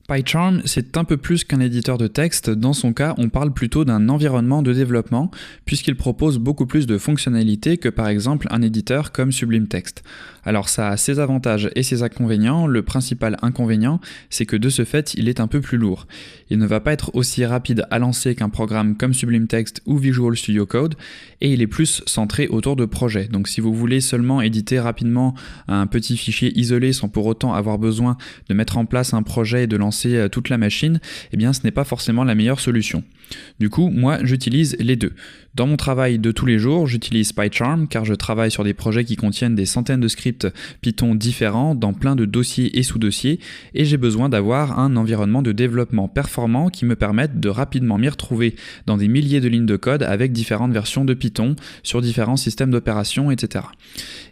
PyCharm, c'est un peu plus qu'un éditeur de texte. Dans son cas, on parle plutôt d'un environnement de développement, puisqu'il propose beaucoup plus de fonctionnalités que par exemple un éditeur comme Sublime Text. Alors ça a ses avantages et ses inconvénients. Le principal inconvénient, c'est que de ce fait, il est un peu plus lourd. Il ne va pas être aussi rapide à lancer qu'un programme comme Sublime Text ou Visual Studio Code, et il est plus centré autour de projets. Donc si vous voulez seulement éditer rapidement un petit fichier isolé sans pour autant avoir besoin de mettre en place un projet et de lancer toute la machine, eh bien ce n'est pas forcément la meilleure solution. Du coup, moi j'utilise les deux. Dans mon travail de tous les jours, j'utilise PyCharm car je travaille sur des projets qui contiennent des centaines de scripts Python différents dans plein de dossiers et sous-dossiers, et j'ai besoin d'avoir un environnement de développement performant qui me permette de rapidement m'y retrouver dans des milliers de lignes de code avec différentes versions de Python sur différents systèmes d'opération, etc.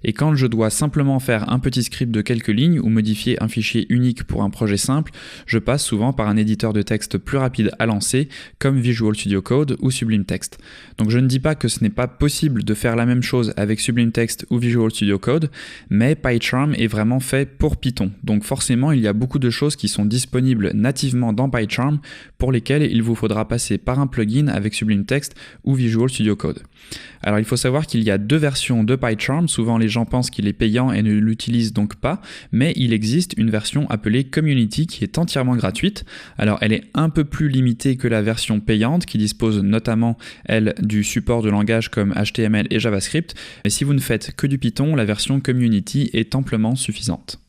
Et quand je dois simplement faire un petit script de quelques lignes ou modifier un fichier unique pour un projet simple, je passe souvent par un éditeur de texte plus rapide à lancer comme Visual Studio Code ou Sublime Text. Donc je ne dis pas que ce n'est pas possible de faire la même chose avec Sublime Text ou Visual Studio Code, mais PyCharm est vraiment fait pour Python. Donc forcément, il y a beaucoup de choses qui sont disponibles nativement dans PyCharm pour lesquelles il vous faudra passer par un plugin avec Sublime Text ou Visual Studio Code. Alors il faut savoir qu'il y a deux versions de PyCharm. Souvent les gens pensent qu'il est payant et ne l'utilisent donc pas, mais il existe une version appelée Community qui est entièrement gratuite. Alors elle est un peu plus limitée que la version payante qui dispose notamment, elle, du support de langages comme HTML et JavaScript, mais si vous ne faites que du Python, la version Community est amplement suffisante.